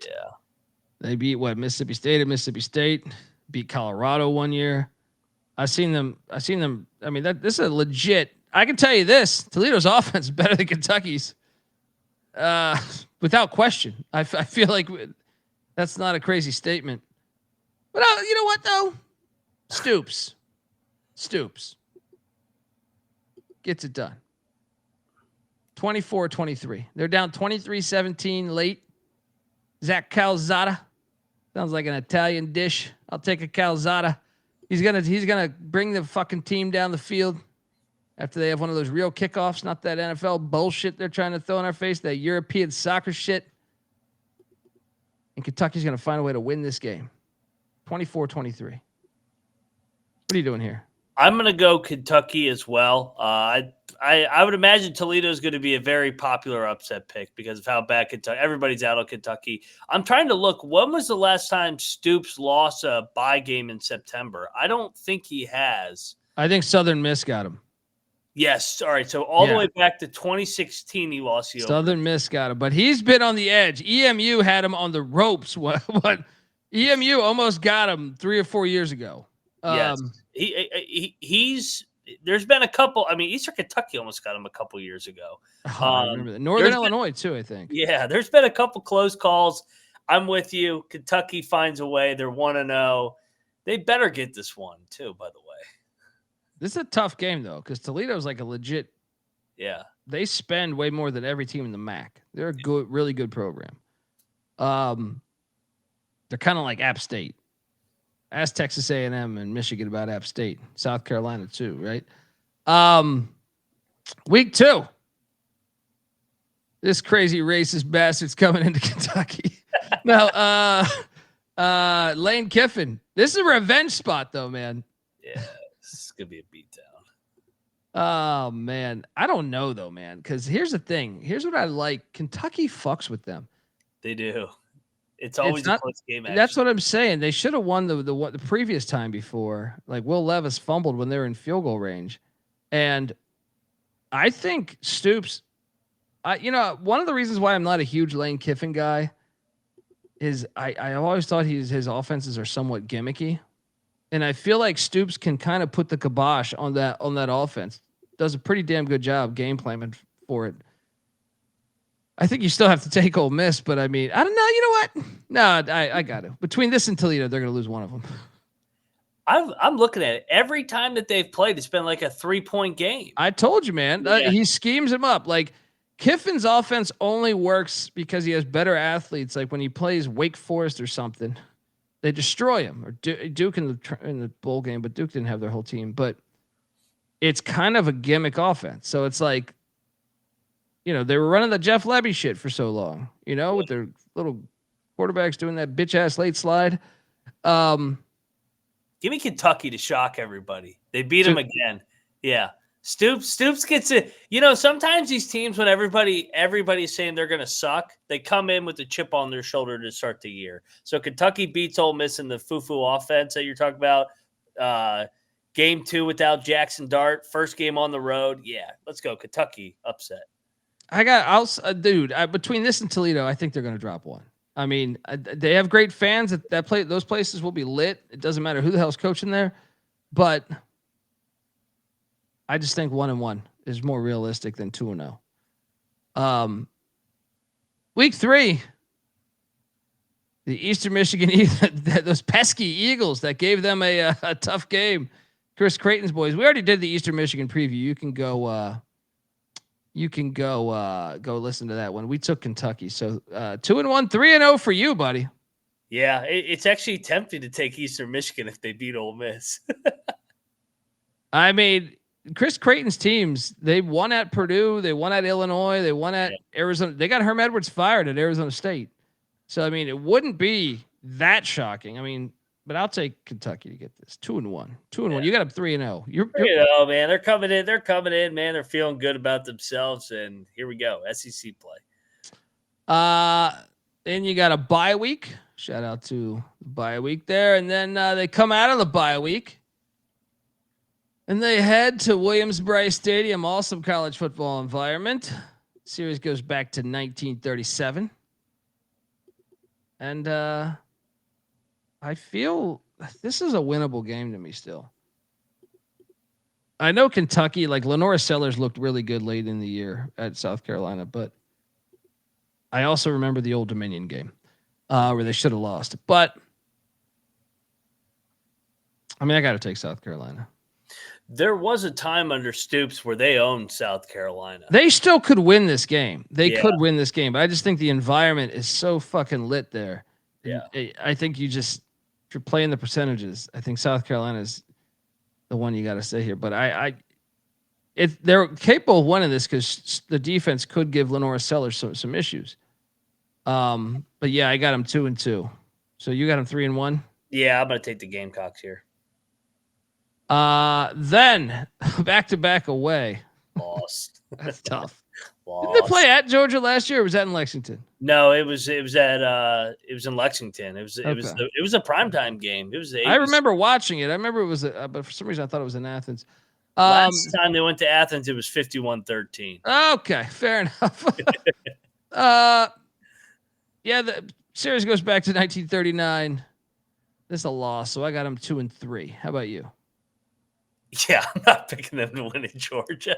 [SPEAKER 6] Yeah.
[SPEAKER 1] They beat Mississippi State at Mississippi State. Beat Colorado one year. I've seen them. I mean, this is a legit. I can tell you this: Toledo's offense is better than Kentucky's, without question. I feel like that's not a crazy statement. But you know what though? Stoops gets it done. 24-23. They're down 23-17 late. Zach Calzada. Sounds like an Italian dish. I'll take a Calzada. He's gonna bring the fucking team down the field after they have one of those real kickoffs, not that NFL bullshit they're trying to throw in our face, that European soccer shit. And Kentucky's gonna find a way to win this game. 24-23. What are you doing here?
[SPEAKER 6] I'm going to go Kentucky as well. I would imagine Toledo is going to be a very popular upset pick because of how bad Kentucky. Everybody's out of Kentucky. I'm trying to look. When was the last time Stoops lost a bye game in September? I don't think he has.
[SPEAKER 1] I think Southern Miss got him.
[SPEAKER 6] Yes. All right. So all the way back to 2016, he lost the
[SPEAKER 1] Southern Miss got him, but he's been on the edge. EMU had him on the ropes. What? EMU almost got him 3 or 4 years ago.
[SPEAKER 6] Yes. He's there's been a couple. I mean, Eastern Kentucky almost got him a couple years ago.
[SPEAKER 1] I remember that. Northern Illinois too, I think.
[SPEAKER 6] Yeah, there's been a couple close calls. I'm with you. Kentucky finds a way. They're 1-0. They better get this one too, by the way.
[SPEAKER 1] This is a tough game though, because Toledo's like a legit.
[SPEAKER 6] Yeah,
[SPEAKER 1] they spend way more than every team in the MAC. They're a good, really good program. They're kind of like App State. Ask Texas A&M and Michigan about App State, South Carolina too, right? Week 2. This crazy racist bastard's coming into Kentucky. No, Lane Kiffin. This is a revenge spot, though, man.
[SPEAKER 6] Yeah, this is gonna be a beatdown.
[SPEAKER 1] Oh man, I don't know though, man. Because here's the thing. Here's what I like. Kentucky fucks with them.
[SPEAKER 6] They do. It's always a close game. Actually.
[SPEAKER 1] That's what I'm saying. They should have won the previous time before. Like Will Levis fumbled when they were in field goal range, and I think Stoops. One of the reasons why I'm not a huge Lane Kiffin guy is I always thought his offenses are somewhat gimmicky, and I feel like Stoops can kind of put the kibosh on that offense. Does a pretty damn good job game planning for it. I think you still have to take Ole Miss, but I mean, I don't know. You know what? No, I got it. Between this and Toledo, they're going to lose one of them.
[SPEAKER 6] I'm looking at it. Every time that they've played, it's been like a 3-point game.
[SPEAKER 1] I told you, man.
[SPEAKER 6] Yeah.
[SPEAKER 1] He schemes him up. Like Kiffin's offense only works because he has better athletes. Like when he plays Wake Forest or something, they destroy him. Or Duke in the bowl game, but Duke didn't have their whole team. But it's kind of a gimmick offense. So it's like, they were running the Jeff Lebby shit for so long, with their little quarterbacks doing that bitch ass late slide.
[SPEAKER 6] Give me Kentucky to shock everybody. They beat him again. Yeah. Stoops gets it. Sometimes these teams, when everybody's saying they're going to suck, they come in with a chip on their shoulder to start the year. So Kentucky beats Ole Miss in the foo-foo offense that you're talking about. Game 2 without Jackson Dart. First game on the road. Yeah, let's go. Kentucky upset.
[SPEAKER 1] Between this and Toledo, I think they're going to drop one. I mean, they have great fans that play. Those places will be lit. It doesn't matter who the hell's coaching there, but I just think 1-1 is more realistic than 2-0. Week 3, the Eastern Michigan, those pesky Eagles that gave them a tough game. Chris Creighton's boys. We already did the Eastern Michigan preview. You can go listen to that one. We took Kentucky. So 2-1, 3-0 for you, buddy.
[SPEAKER 6] Yeah, it's actually tempting to take Eastern Michigan if they beat Ole Miss.
[SPEAKER 1] I mean, Chris Creighton's teams, they won at Purdue, they won at Illinois, they won at Arizona. They got Herm Edwards fired at Arizona State. So, I mean, it wouldn't be that shocking. I mean, but I'll take Kentucky to get this. 2-1. 2-1. Yeah. You got them 3-0. You're
[SPEAKER 6] 3-0, man. They're coming in, man. They're feeling good about themselves. And here we go. SEC play.
[SPEAKER 1] Then you got a bye week. Shout out to the bye week there. And then they come out of the bye week. And they head to Williams-Brice Stadium, awesome college football environment. Series goes back to 1937. And I feel this is a winnable game to me still. I know Kentucky, like Lenora Sellers looked really good late in the year at South Carolina, but I also remember the Old Dominion game where they should have lost. But, I mean, I got to take South Carolina.
[SPEAKER 6] There was a time under Stoops where they owned South Carolina.
[SPEAKER 1] They still could win this game. They could win this game, but I just think the environment is so fucking lit there.
[SPEAKER 6] Yeah.
[SPEAKER 1] I think if you're playing the percentages, I think South Carolina is the one you got to say here. But they're capable of winning this because the defense could give Lenora Sellers some issues. But yeah, I got them 2-2. So you got them 3-1.
[SPEAKER 6] Yeah, I'm gonna take the Gamecocks here.
[SPEAKER 1] Then back-to-back away.
[SPEAKER 6] Lost.
[SPEAKER 1] That's tough.
[SPEAKER 6] Lost.
[SPEAKER 1] Did they play at Georgia last year, or was that in Lexington?
[SPEAKER 6] No, it was in Lexington. It was a primetime game. It was.
[SPEAKER 1] I remember watching it. I remember it was, but for some reason I thought it was in Athens.
[SPEAKER 6] Last time they went to Athens, it was 51-13.
[SPEAKER 1] Okay, fair enough. Yeah, the series goes back to 1939. This is a loss, so I got them 2-3. How about you?
[SPEAKER 6] Yeah, I'm not picking them to win in Georgia.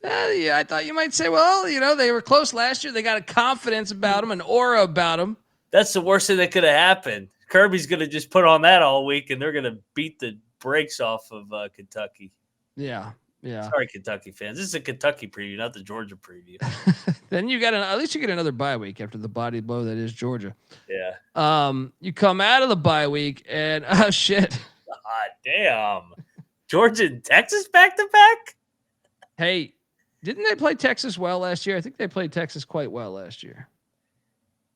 [SPEAKER 1] Yeah, I thought you might say, well, they were close last year. They got a confidence about them, an aura about them.
[SPEAKER 6] That's the worst thing that could have happened. Kirby's going to just put on that all week, and they're going to beat the brakes off of Kentucky.
[SPEAKER 1] Yeah. Yeah.
[SPEAKER 6] Sorry, Kentucky fans. This is a Kentucky preview, not the Georgia preview.
[SPEAKER 1] Then you got at least you get another bye week after the body blow that is Georgia.
[SPEAKER 6] Yeah.
[SPEAKER 1] You come out of the bye week and oh shit.
[SPEAKER 6] God damn. Georgia and Texas back to back?
[SPEAKER 1] Hey, didn't they play Texas well last year? I think they played Texas quite well last year.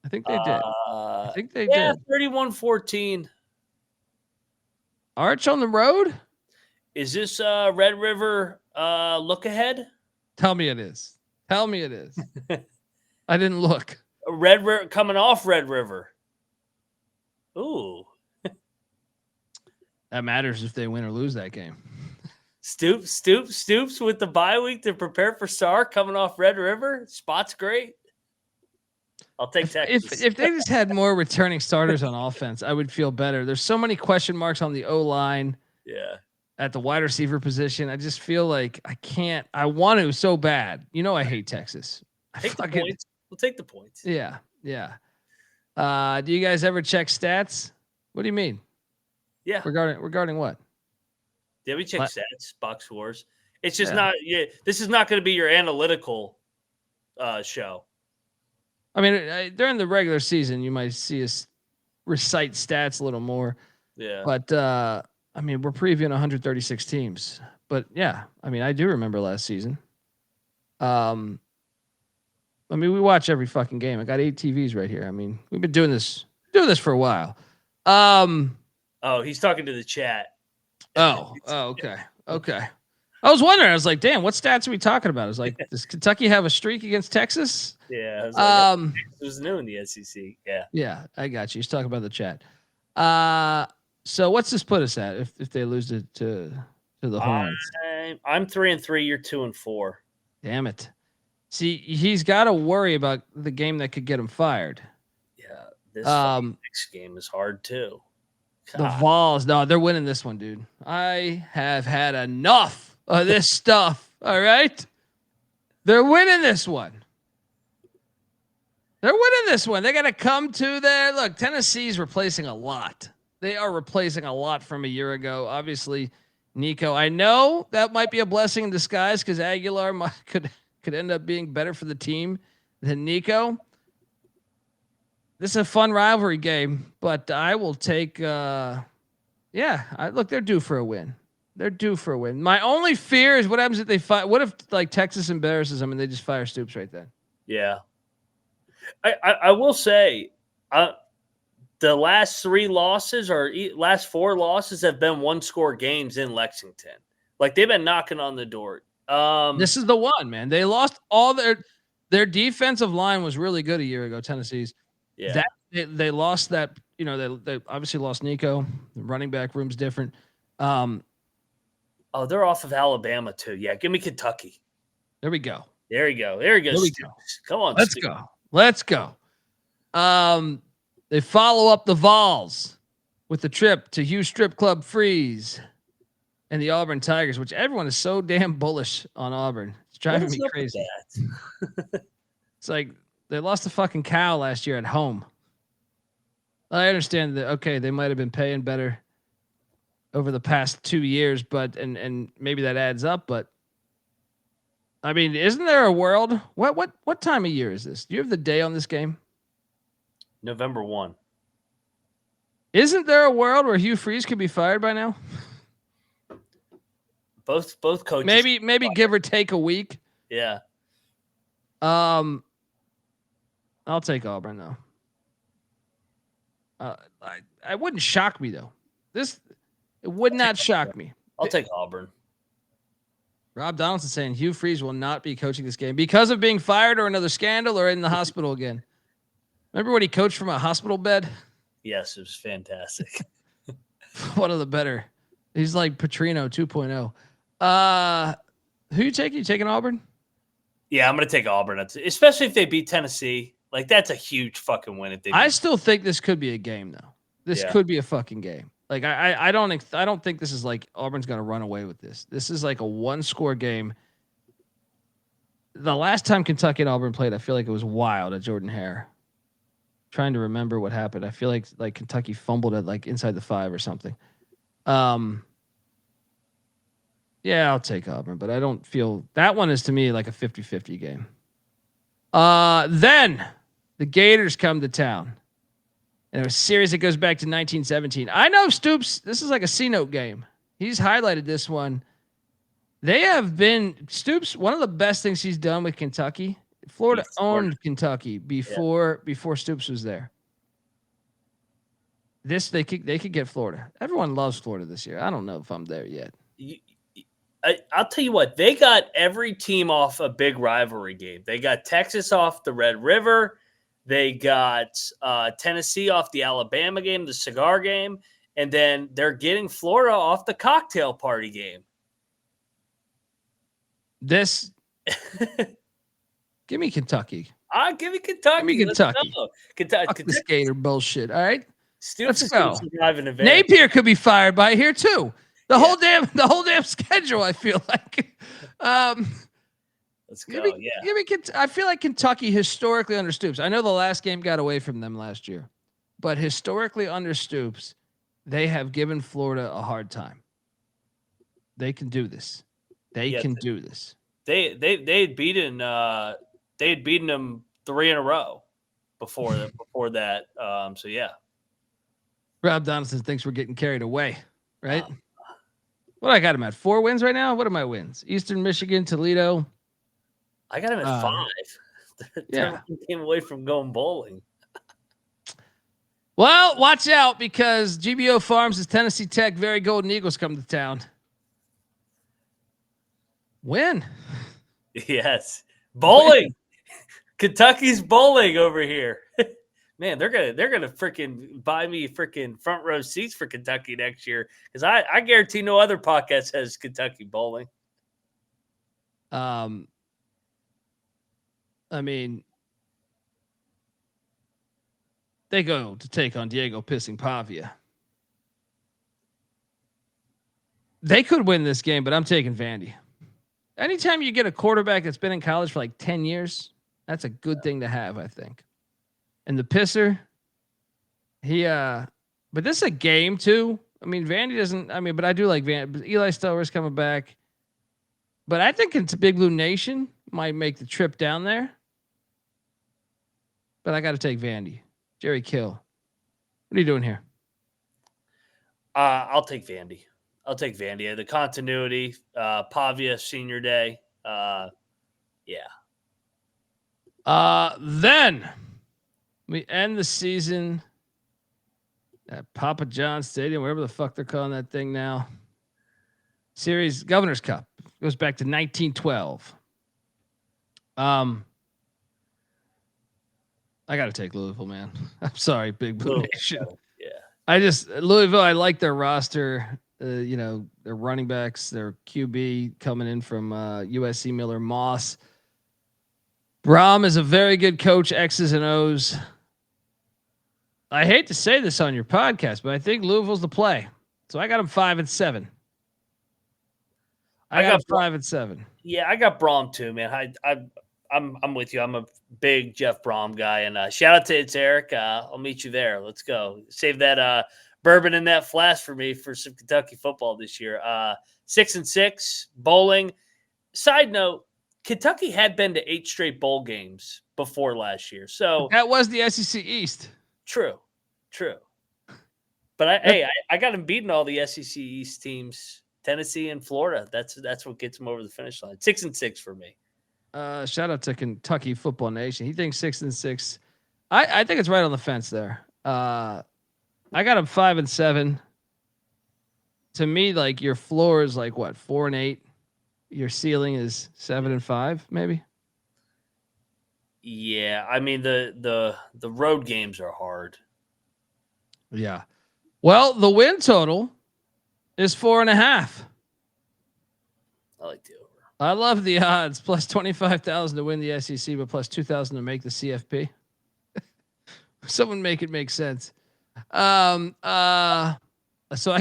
[SPEAKER 1] I think they did. I think they did.
[SPEAKER 6] 31-14.
[SPEAKER 1] Arch on the road?
[SPEAKER 6] Is this Red River look ahead?
[SPEAKER 1] Tell me it is. Tell me it is. I didn't look.
[SPEAKER 6] Red River coming off Red River. Ooh.
[SPEAKER 1] That matters if they win or lose that game.
[SPEAKER 6] Stoops with the bye week to prepare for SAR coming off Red River. Spot's great. I'll take Texas.
[SPEAKER 1] If they just had more returning starters on offense, I would feel better. There's so many question marks on the O-line.
[SPEAKER 6] Yeah.
[SPEAKER 1] At the wide receiver position, I just feel like I can't. I want to so bad. You know, I hate Texas.
[SPEAKER 6] Take the points. We'll take the points.
[SPEAKER 1] Yeah, yeah. Do you guys ever check stats? What do you mean?
[SPEAKER 6] Yeah.
[SPEAKER 1] Regarding what?
[SPEAKER 6] Yeah, we check stats, box scores. It's just not. Yeah, this is not going to be your analytical show.
[SPEAKER 1] I mean, during the regular season, you might see us recite stats a little more.
[SPEAKER 6] Yeah.
[SPEAKER 1] But I mean, we're previewing 136 teams. But yeah, I mean, I do remember last season. I mean, we watch every fucking game. I got 8 TVs right here. I mean, we've been doing this for a while.
[SPEAKER 6] Oh, he's talking to the chat.
[SPEAKER 1] Oh, okay. I was wondering. I was like, damn, what stats are we talking about? I was like, does Kentucky have a streak against Texas?
[SPEAKER 6] Yeah. I was like, it was new in the SEC. Yeah.
[SPEAKER 1] Yeah, I got you. He's talking about the chat. So what's this put us at if they lose to the Hornets?
[SPEAKER 6] I'm 3-3. You're 2-4.
[SPEAKER 1] Damn it. See, he's got to worry about the game that could get him fired.
[SPEAKER 6] Yeah. This next game is hard too. God.
[SPEAKER 1] The Vols, no, they're winning this one, dude. I have had enough of this stuff. All right. They're winning this one. They got to come to their look. Tennessee's replacing a lot. They are replacing a lot from a year ago. Obviously, Nico. I know that might be a blessing in disguise because Aguilar could end up being better for the team than Nico. This is a fun rivalry game, but I will take. Look, they're due for a win. My only fear is what happens if they fire. What if like Texas embarrasses them and they just fire Stoops right then?
[SPEAKER 6] Yeah, I will say, the last 3 losses or last 4 losses have been 1-score games in Lexington. Like they've been knocking on the door.
[SPEAKER 1] This is the one, man. They lost all their defensive line was really good a year ago. Tennessee's.
[SPEAKER 6] Yeah.
[SPEAKER 1] They lost that. You know, they obviously lost Nico. The running back room's different.
[SPEAKER 6] They're off of Alabama too. Yeah, give me Kentucky.
[SPEAKER 1] There we go.
[SPEAKER 6] There we go. Come on,
[SPEAKER 1] Let's go. They follow up the Vols with the trip to Hughes Strip Club Freeze and the Auburn Tigers, which everyone is so damn bullish on Auburn. It's driving me crazy. It's like they lost the fucking cow last year at home. I understand that. Okay, they might have been paying better over the past 2 years, but and maybe that adds up. But I mean, isn't there a world? What time of year is this? Do you have the day on this game?
[SPEAKER 6] November 1.
[SPEAKER 1] Isn't there a world where Hugh Freeze could be fired by now?
[SPEAKER 6] Both coaches.
[SPEAKER 1] Maybe give or take a week.
[SPEAKER 6] Yeah.
[SPEAKER 1] I'll take Auburn though. I wouldn't shock me though. It would not shock me.
[SPEAKER 6] I'll take Auburn.
[SPEAKER 1] Rob Donaldson saying Hugh Freeze will not be coaching this game because of being fired or another scandal or in the hospital again. Remember when he coached from a hospital bed?
[SPEAKER 6] Yes, it was fantastic.
[SPEAKER 1] One of the better. He's like Petrino 2.0. Who you taking? You taking Auburn?
[SPEAKER 6] Yeah, I'm going to take Auburn, especially if they beat Tennessee. Like, that's a huge fucking win. If they
[SPEAKER 1] I still think this could be a game, though. This could be a fucking game. Like, I don't think this is like Auburn's going to run away with this. This is like a 1-score game. The last time Kentucky and Auburn played, I feel like it was wild at Jordan Hare. Trying to remember what happened. I feel like Kentucky fumbled at like inside the 5 or something. Yeah, I'll take Auburn, but I don't feel that one is to me like a 50-50 game. Then the Gators come to town. And a series that goes back to 1917. I know Stoops, this is like a C-note game. He's highlighted this one. They have been, Stoops, one of the best things he's done with Kentucky. Florida owned Kentucky before Stoops was there. They could get Florida. Everyone loves Florida this year. I don't know if I'm there yet.
[SPEAKER 6] I'll tell you what, they got every team off a big rivalry game. They got Texas off the Red River. They got Tennessee off the Alabama game, the cigar game, and then they're getting Florida off the cocktail party game.
[SPEAKER 1] This, give me Kentucky.
[SPEAKER 6] Give me Kentucky.
[SPEAKER 1] Give me Kentucky.
[SPEAKER 6] Kentucky.
[SPEAKER 1] This Gator bullshit. All right,
[SPEAKER 6] Stoops
[SPEAKER 1] let's go.
[SPEAKER 6] Napier
[SPEAKER 1] could be fired by here too. The whole damn schedule. I feel like.
[SPEAKER 6] Let's go.
[SPEAKER 1] I feel like Kentucky historically under Stoops. I know the last game got away from them last year, but historically under Stoops, they have given Florida a hard time. They can do this. They can do this.
[SPEAKER 6] They had beaten them 3 in a row before that. So yeah.
[SPEAKER 1] Rob Donaldson thinks we're getting carried away, right? What I got him at 4 wins right now. What are my wins? Eastern Michigan, Toledo.
[SPEAKER 6] I got him at 5.
[SPEAKER 1] Yeah,
[SPEAKER 6] came away from going bowling.
[SPEAKER 1] Well, watch out because GBO Farms is Tennessee Tech. Very Golden Eagles come to town. Win.
[SPEAKER 6] Yes, bowling. Kentucky's bowling over here. Man, they're gonna freaking buy me freaking front row seats for Kentucky next year because I guarantee no other podcast has Kentucky bowling.
[SPEAKER 1] I mean, they go to take on Diego Pissing Pavia. They could win this game, but I'm taking Vandy. Anytime you get a quarterback that's been in college for like 10 years, that's a good thing to have, I think. And the Pisser, but this is a game too. I mean, Vandy doesn't, but I do like Vandy. Eli Steller's coming back. But I think it's a Big Blue Nation might make the trip down there. But I got to take Vandy. Jerry Kill. What are you doing here?
[SPEAKER 6] I'll take Vandy. The continuity, Pavia Senior Day.
[SPEAKER 1] Then we end the season at Papa John's Stadium, wherever the fuck they're calling that thing now. Series Governor's Cup goes back to 1912. I got to take Louisville, man. I'm sorry, Big Blue Nation. Yeah. Louisville, I like their roster. Their running backs, their QB coming in from USC Miller Moss. Brom is a very good coach, X's and O's. I hate to say this on your podcast, but I think Louisville's the play. So I got them 5-7. I got 5-7.
[SPEAKER 6] Yeah, I got Brom too, man. I'm with you. I'm a big Jeff Brom guy, and shout out to It's Eric. I'll meet you there. Let's go. Save that bourbon in that flask for me for some Kentucky football this year. 6-6 bowling. Side note: Kentucky had been to 8 straight bowl games before last year, so
[SPEAKER 1] that was the SEC East.
[SPEAKER 6] True. But I got them beating all the SEC East teams. Tennessee and Florida. That's what gets them over the finish line. 6-6 for me.
[SPEAKER 1] Shout out to Kentucky Football Nation. He thinks 6-6. I think it's right on the fence there. I got him 5-7. To me, like your floor is like what 4-8. Your ceiling is 7-5, maybe.
[SPEAKER 6] Yeah, I mean the road games are hard.
[SPEAKER 1] Yeah. Well, the win total is 4.5.
[SPEAKER 6] I like the over.
[SPEAKER 1] I love the odds. Plus 25,000 to win the SEC, but plus 2,000 to make the CFP. Someone make it make sense. So I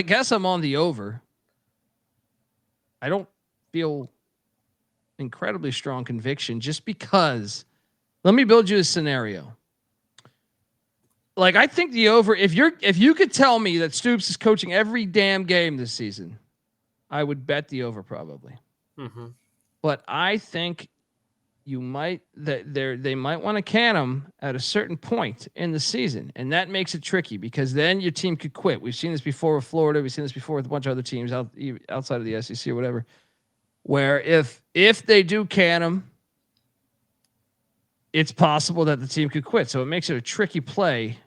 [SPEAKER 1] guess I'm on the over. I don't feel incredibly strong conviction just because. Let me build you a scenario. Like I think the over. If you could tell me that Stoops is coaching every damn game this season, I would bet the over probably.
[SPEAKER 6] Mm-hmm.
[SPEAKER 1] But I think they might want to can them at a certain point in the season, and that makes it tricky because then your team could quit. We've seen this before with Florida. We've seen this before with a bunch of other teams outside of the SEC or whatever, where if they do can them, it's possible that the team could quit. So it makes it a tricky play.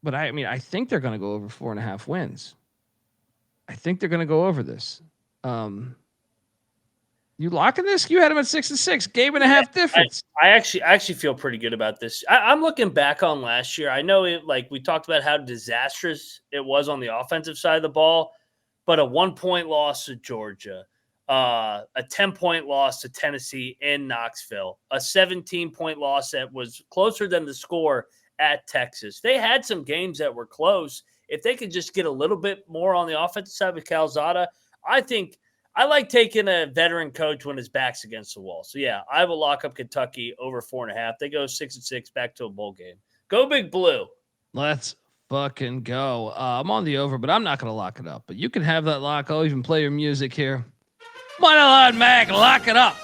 [SPEAKER 1] But I think they're going to go over 4.5 wins. I think they're going to go over this. You locking this? You had them at 6-6, game and a half difference.
[SPEAKER 6] I actually feel pretty good about this. I'm looking back on last year. I know we talked about how disastrous it was on the offensive side of the ball, but a 1-point loss to Georgia, a 10-point loss to Tennessee in Knoxville, a 17-point loss that was closer than the score at Texas. They had some games that were close. If they could just get a little bit more on the offensive side with Calzada, I think I like taking a veteran coach when his back's against the wall. So, yeah, I will lock up Kentucky over 4.5. They go 6-6 back to a bowl game. Go Big Blue.
[SPEAKER 1] Let's fucking go. I'm on the over, but I'm not going to lock it up. But you can have that lock. I'll even play your music here. Money line, Mac, lock it up.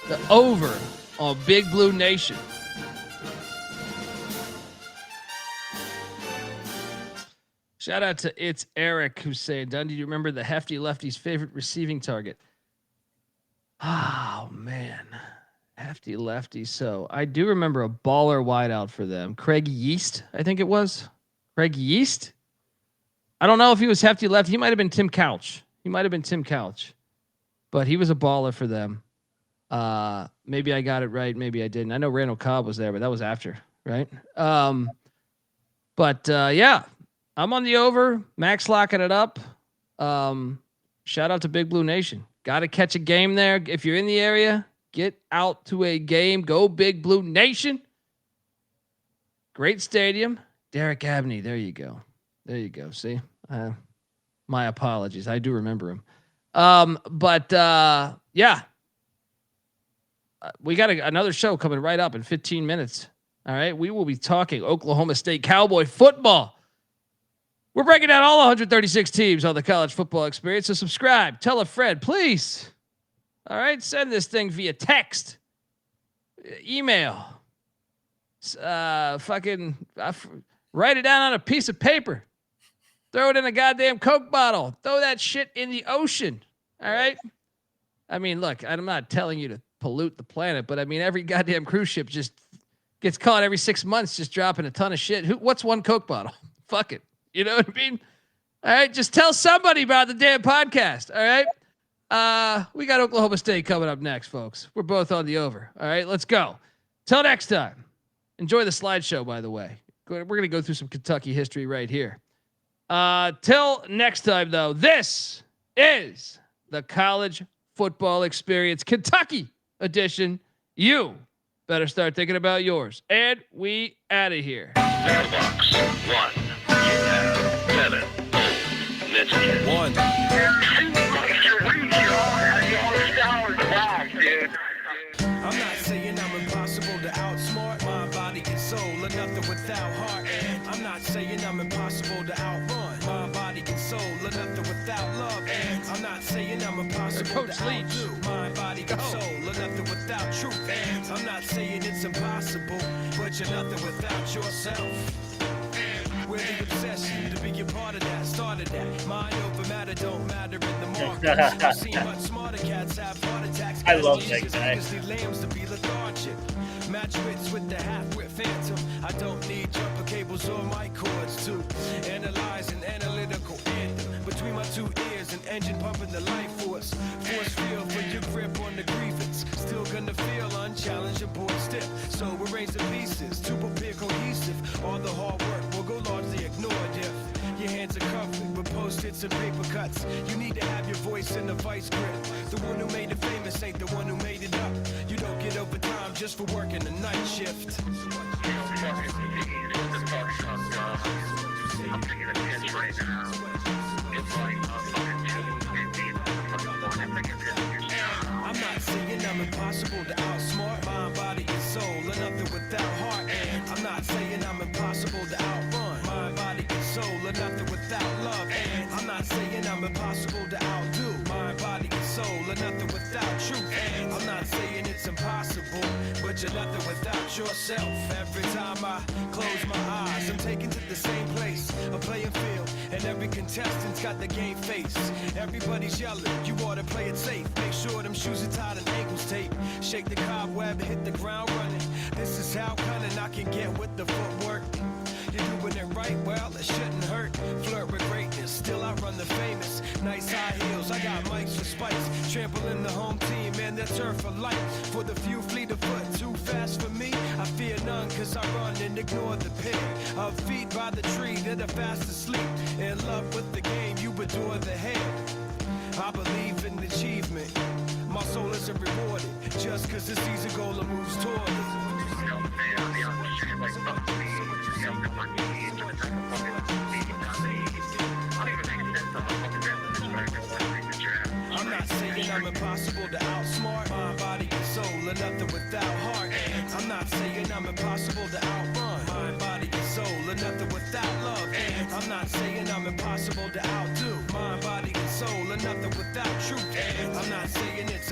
[SPEAKER 1] The over on Big Blue Nation. Shout out to It's Eric who's saying, Dundee, do you remember the hefty lefty's favorite receiving target? Oh, man. Hefty lefty. So I do remember a baller wideout for them. Craig Yeast, I think it was. Craig Yeast? I don't know if he was hefty lefty. He might have been Tim Couch. But he was a baller for them. Maybe I got it right. Maybe I didn't. I know Randall Cobb was there, but that was after, right? Yeah. I'm on the over. Max locking it up. Shout out to Big Blue Nation. Got to catch a game there. If you're in the area, get out to a game. Go Big Blue Nation. Great stadium. Derek Abney. There you go. See? My apologies. I do remember him. Yeah. We got another show coming right up in 15 minutes. All right. We will be talking Oklahoma State Cowboy football. We're breaking down all 136 teams on the college football experience. So subscribe, tell a friend, please. All right. Send this thing via text, email, write it down on a piece of paper, throw it in a goddamn Coke bottle, throw that shit in the ocean. All right. I mean, look, I'm not telling you to pollute the planet, but I mean, every goddamn cruise ship just gets caught every 6 months, just dropping a ton of shit. What's one Coke bottle? Fuck it. You know what I mean? All right. Just tell somebody about the damn podcast. All right. We got Oklahoma State coming up next, folks. We're both on the over. All right. Let's go. Till next time. Enjoy the slideshow, by the way. We're going to go through some Kentucky history right here. Till next time, though, this is the College Football Experience Kentucky edition. You better start thinking about yours. And we out of here.
[SPEAKER 8] Mailbox 1. Let's get 1.
[SPEAKER 9] I'm not saying I'm impossible to outsmart my body and soul, or nothing without heart. And I'm not saying I'm impossible to outrun my body and soul, or nothing without love. And I'm not saying I'm impossible to outdo my body and soul, or nothing without truth. And I'm not saying it's impossible, but you're nothing without yourself. We're the obsession to be a part of that, started that. Mind over matter don't matter in the market. I've seen much smarter cats have heart attacks.
[SPEAKER 6] I love that guy.
[SPEAKER 9] Lambs to be lethargic. Match wits with the half-wit phantom. I don't need jumper cables or mic cords to analyze an analytical anthem. Between my two ears, an engine pumping the life force. Force field for your grip on the grievance. Still gonna feel unchallenged, your boy stiff. So arrange the pieces to prepare cohesive. All the hard work will go largely ignored if your hands are covered with post-its and paper cuts. You need to have your voice in the vice grip. The one who made it famous ain't the one who made it up. You don't get overtime just for working the night shift.
[SPEAKER 8] I'm taking a pitch right now. It's like
[SPEAKER 9] I'm not saying I'm impossible to outsmart mind, body, and soul, or nothing without heart. And I'm not saying I'm impossible to outrun mind, body, and soul, or nothing without love. And I'm not saying I'm impossible to outdo mind, body, You're nothing without yourself. Every time I close my eyes, I'm taken to the same place, a playing field, and every contestant's got the game face. Everybody's yelling, you ought to play it safe. Make sure them shoes are tied and ankles taped. Shake the cobweb, hit the ground running. This is how cunning I can get with the footwork. You're doing it right, well, it shouldn't hurt. Flirt with greatness, still I run the famous. Nice high heels, I got mics for spikes. Trampling the home team and the turf for life. For the few fleet of foot, too fast for me. I fear none, cause I run and ignore the pair of feet by the tree that are fast asleep. In love with the game, you adore the hair. I believe in achievement. My soul isn't rewarded just cause the season goaler moves toward it. I'm not saying I'm impossible to outsmart. Mind, body, and soul, and nothing without heart. I'm not saying I'm impossible to outrun. Mind, body, and soul, and nothing without love. I'm not saying I'm impossible to outdo. Mind, body, and soul, and nothing without truth.